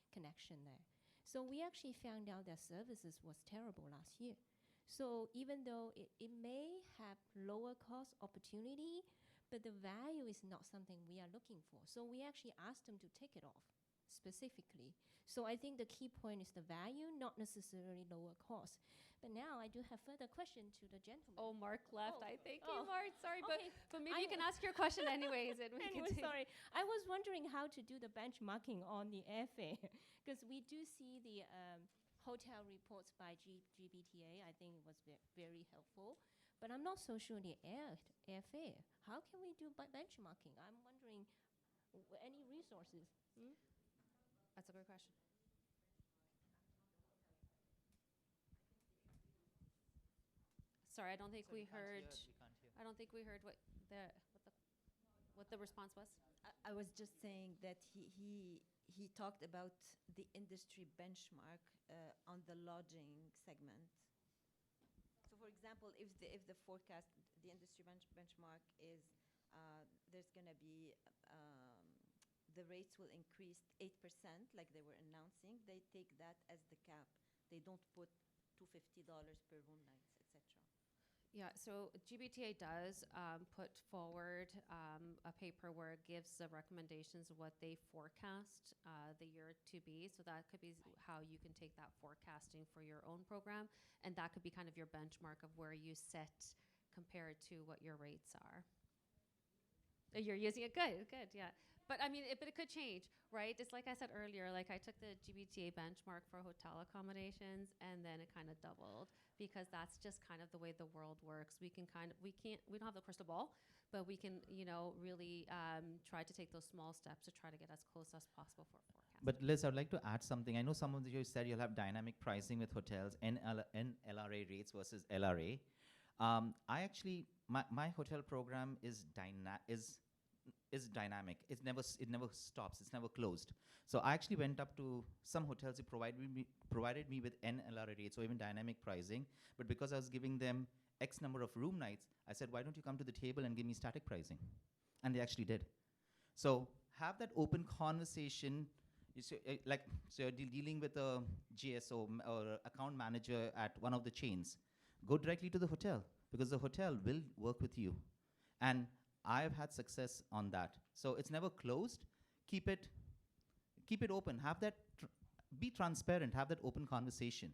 connection there. So we actually found out that services was terrible last year. So even though it may have lower cost opportunity, but the value is not something we are looking for. So we actually asked them to take it off specifically. So I think the key point is the value, not necessarily lower cost. But now I do have further question to the gentleman. Oh, Mark left. Oh. I thank you, Mark. Sorry, Okay. but maybe you can ask your question anyways. And we Anyway, can take sorry. I was wondering how to do the benchmarking on the airfare, because we do see the hotel reports by GBTA. I think it was very helpful. But I'm not so sure the airfare. How can we do benchmarking? I'm wondering, any resources? That's a good question. Sorry, I don't think we heard. I don't think we heard what the response was. I was just saying that he talked about the industry benchmark on the lodging segment. So, for example, if the forecast, the industry benchmark is there's going to be the rates will increase 8%, like they were announcing. They take that as the cap. They don't put $250 per room nights, etc. Yeah, so GBTA does put forward a paper where it gives the recommendations of what they forecast the year to be. So that could be how you can take that forecasting for your own program, and that could be kind of your benchmark of where you sit compared to what your rates are. You're using it, good, yeah. But I mean, but it could change, right? It's like I said earlier, like I took the GBTA benchmark for hotel accommodations, and then it kind of doubled because that's just kind of the way the world works. We don't have the crystal ball, but we can, really try to take those small steps to try to get as close as possible for forecasting. But Liz, I'd like to add something. I know some of you said you'll have dynamic pricing with hotels, NLRA rates versus LRA. My hotel program is dynamic. It never stops. It's never closed. So I actually went up to some hotels who provided me with NLRA rates or even dynamic pricing. But because I was giving them X number of room nights, I said, why don't you come to the table and give me static pricing? And they actually did. So have that open conversation. So you're dealing with a GSO or account manager at one of the chains. Go directly to the hotel because the hotel will work with you. And I've had success on that. So it's never closed. Keep keep it open. Have that, be transparent. Have that open conversation,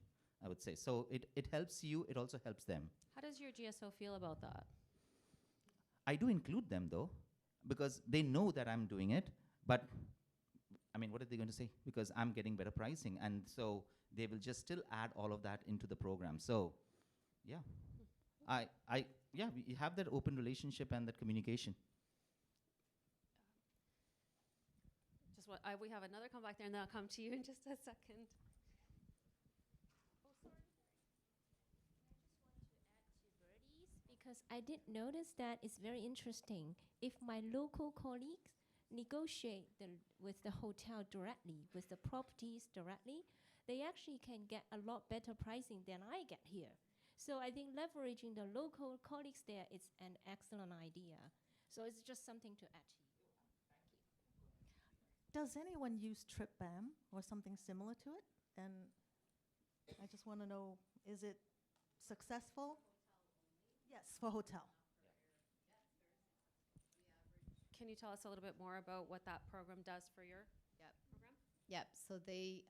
I would say. So it helps you. It also helps them. How does your GSO feel about that? I do include them though, because they know that I'm doing it. But I mean, what are they going to say? Because I'm getting better pricing, and so they will just still add all of that into the program. So, yeah, we have that open relationship and that communication. Just what we have another come back there, and then I'll come to you in just a second. Because I did notice that it's very interesting. If my local colleagues negotiate with the hotel directly, with the properties directly, they actually can get a lot better pricing than I get here. So I think leveraging the local colleagues there is an excellent idea. So it's just something to add to you. Does anyone use TripBam or something similar to it? And I just want to know, is it successful? Yes, for hotel. Can you tell us a little bit more about what that program does for your program? Yep. So they,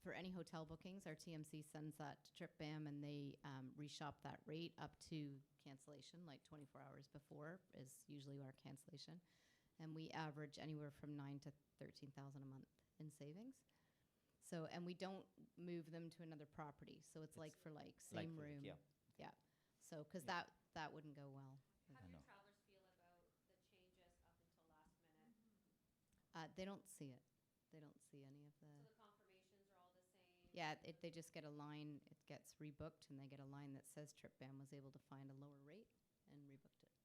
for any hotel bookings, our TMC sends that to TripBam, and they reshop that rate up to cancellation, like 24 hours before is usually our cancellation, and we average anywhere from 9 to 13,000 a month in savings. So, and we don't move them to another property. So it's like for like same room. Yeah. Yeah. So, because that wouldn't go well. How do your travelers feel about the changes up until last minute? They don't see it. They don't see any of the. So the confirmations are all the same? Yeah, they just get a line. It gets rebooked, and they get a line that says TripBam was able to find a lower rate and rebooked it.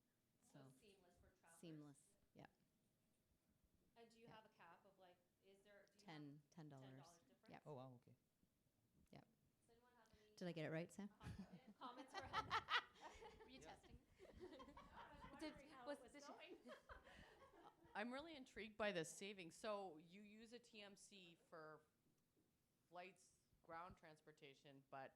So seamless for travelers? Seamless, yeah. And do you have a cap of like, is there $10. difference? Yeah. Oh wow. Okay. Yeah. Does anyone have any Did I get it right, Sam? comments for Were you testing? I'm really intrigued by the savings. So you use a TMC for flights, ground transportation, but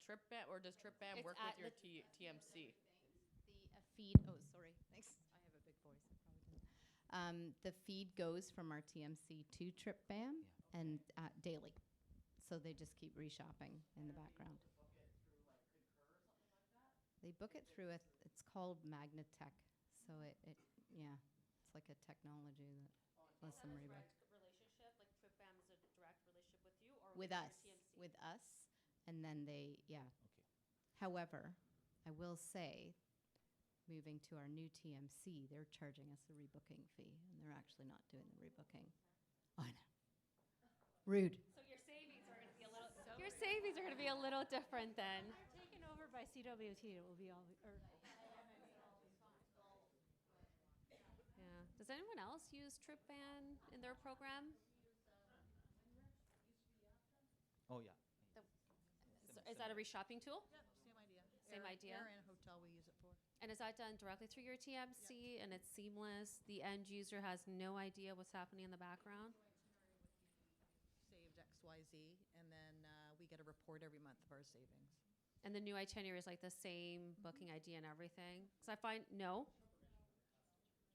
TripBam, or does TripBam It's work at with your the TMC? The feed. Oh, sorry. Thanks. I have a big voice. I probably didn't. The feed goes from our TMC to TripBam and daily, so they just keep reshopping in the background. They book it through it's called Magnatech. So it's like a technology that lets them rebook. Relationship, like TripBam is a direct relationship with you, or With your us, TMC? with us, and then they, However, I will say, moving to our new TMC, they're charging us a rebooking fee, and they're actually not doing the rebooking. Oh, I know. Rude. So your savings are going to be a little. Your savings are going to be a little different then. Taken over by CWT, it will be all. Yeah. Does anyone else use TripBam in their program? Oh yeah. Is that a reshopping tool? Yep, same idea. Same idea? Air and hotel we use it for. And is that done directly through your TMC and it's seamless? The end user has no idea what's happening in the background? Saved XYZ, and then we get a report every month of our savings. And the new itinerary is like the same booking ID and everything? Because I find, no.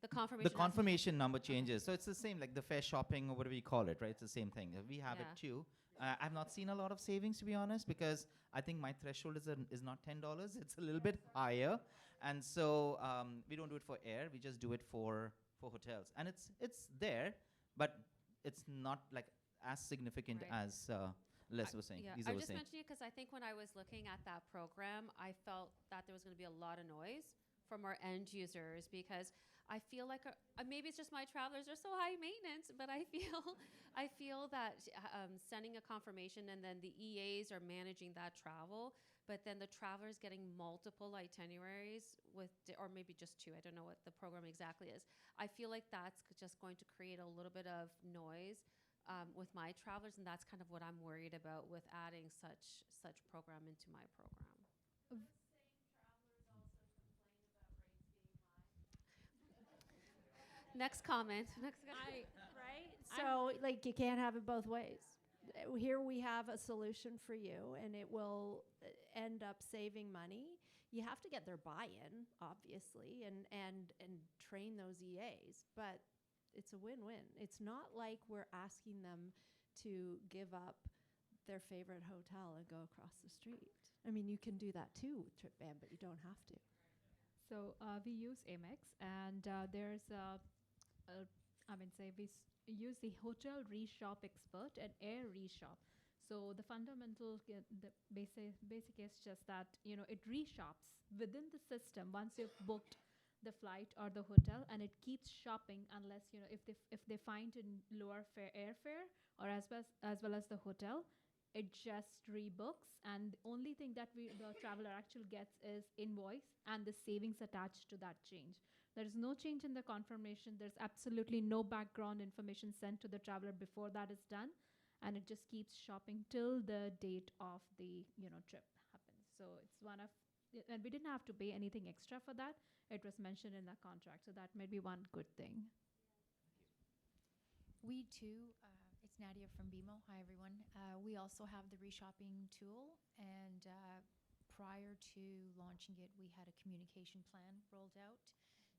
The confirmation. The confirmation number changes, so it's the same, like the fair shopping or whatever you call it, right? It's the same thing. We have it too. I've not seen a lot of savings, to be honest, because I think my threshold is not $10. It's a little bit higher, and so we don't do it for air. We just do it for hotels, and it's there, but it's not like as significant as Les was saying. Yeah, Lisa I was just saying. mentioned it because I think when I was looking at that program, I felt that there was going to be a lot of noise from our end users because I feel like maybe it's just my travelers are so high maintenance, but I feel that sending a confirmation and then the EAs are managing that travel, but then the travelers getting multiple itineraries with, or maybe just two. I don't know what the program exactly is. I feel like that's just going to create a little bit of noise with my travelers, and that's kind of what I'm worried about with adding such program into my program. Next comment. Right? So, like, you can't have it both ways. Here we have a solution for you, and it will end up saving money. You have to get their buy-in, obviously, and train those EAs. But it's a win-win. It's not like we're asking them to give up their favorite hotel and go across the street. I mean, you can do that too with TripBand, but you don't have to. So we use Amex, and there's we use the hotel reshop expert and air reshop. So the fundamental, the basic is just that it reshops within the system once you've booked the flight or the hotel, and it keeps shopping unless if they find a lower airfare or as well as the hotel, it just rebooks, and the only thing that the traveler actually gets is invoice and the savings attached to that change. There is no change in the confirmation. There's absolutely no background information sent to the traveler before that is done, and it just keeps shopping till the date of the trip happens. So it's and we didn't have to pay anything extra for that. It was mentioned in the contract, so that may be one good thing. We too, it's Nadia from BMO. Hi, everyone. We also have the reshopping tool, and prior to launching it, we had a communication plan rolled out.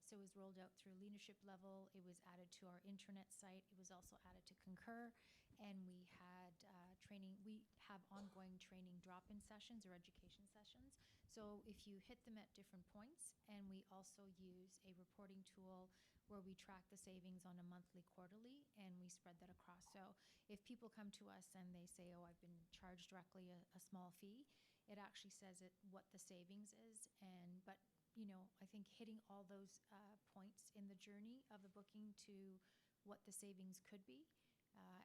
So it was rolled out through leadership level. It was added to our intranet site. It was also added to Concur, and we had training. We have ongoing training drop-in sessions or education sessions. So if you hit them at different points, and we also use a reporting tool where we track the savings on a monthly, quarterly, and we spread that across. So if people come to us and they say, oh, I've been charged directly a small fee, it actually says what the savings is. But I think hitting all those points in the journey of the booking to what the savings could be,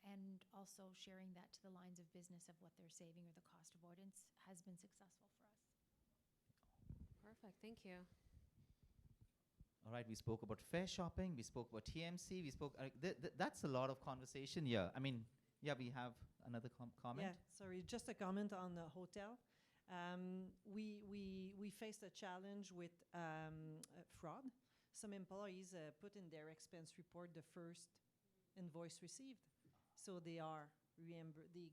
and also sharing that to the lines of business of what they're saving or the cost avoidance has been successful for us. Perfect, thank you. All right, we spoke about fare shopping, we spoke about TMC, we spoke, that's a lot of conversation here. I mean, yeah, we have another comment. Yeah, sorry, just a comment on the hotel. We faced a challenge with fraud. Some employees put in their expense report the first invoice received, so they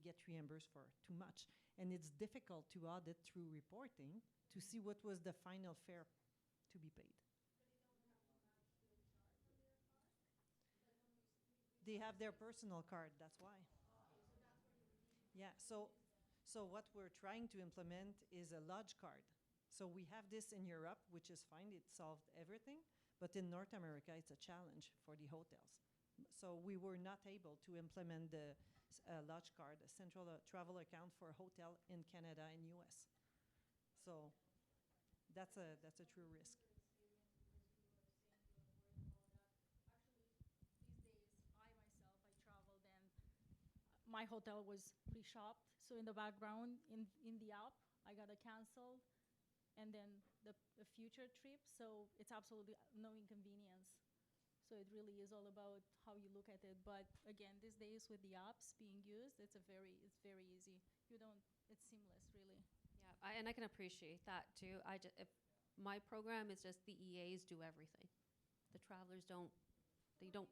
get reimbursed for too much, and it's difficult to audit through reporting to see what was the final fare to be paid. They have their personal card, that's why. Yeah, so what we're trying to implement is a lodge card. So we have this in Europe, which is fine, it solved everything, but in North America, it's a challenge for the hotels. So we were not able to implement the lodge card, a central travel account for a hotel in Canada and US. So that's a true risk. My hotel was reshopped, so in the background, in the app, I got a cancel, and then the future trip, so it's absolutely no inconvenience. So it really is all about how you look at it. But again, these days with the apps being used, it's very easy. It's seamless, really. Yeah, and I can appreciate that too. If my program is just the EAs do everything. The travelers don't really,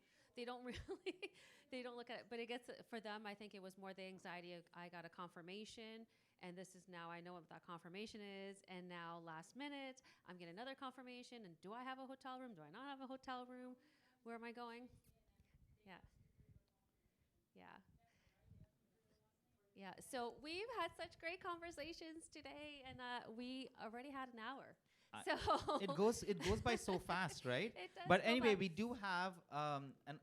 they don't look at it, but it gets, for them, I think it was more the anxiety of, I got a confirmation, and this is now, I know what that confirmation is, and now last minute, I'm getting another confirmation, and do I have a hotel room? Do I not have a hotel room? Where am I going? Yeah. Yeah. Yeah, so we've had such great conversations today, and we already had an hour. So it goes by so fast, right? It does But go anyway, by. we do have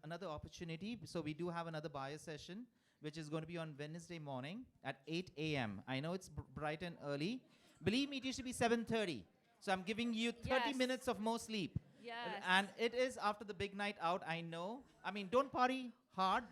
another opportunity. So we do have another buyer session, which is going to be on Wednesday morning at 8 a.m. I know it's bright and early. Believe me, it used to be 7:30. So I'm giving you 30 Yes. minutes of more sleep. Yes. And it is after the big night out, I know. I mean, don't party hard,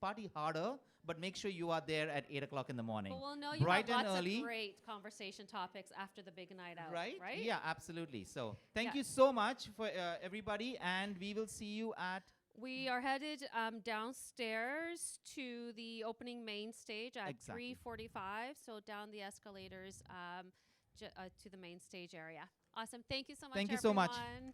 party harder, but make sure you are there at 8 o'clock in the morning. But we'll know you Bright have and lots early. of great conversation topics after the big night out, Right? right? Yeah, absolutely. So thank Yeah. you so much for everybody, and we will see you at... We are headed downstairs to the opening main stage at Exactly. 3:45, so down the escalators to the main stage area. Awesome. Thank you so much, Thank you so much. everyone.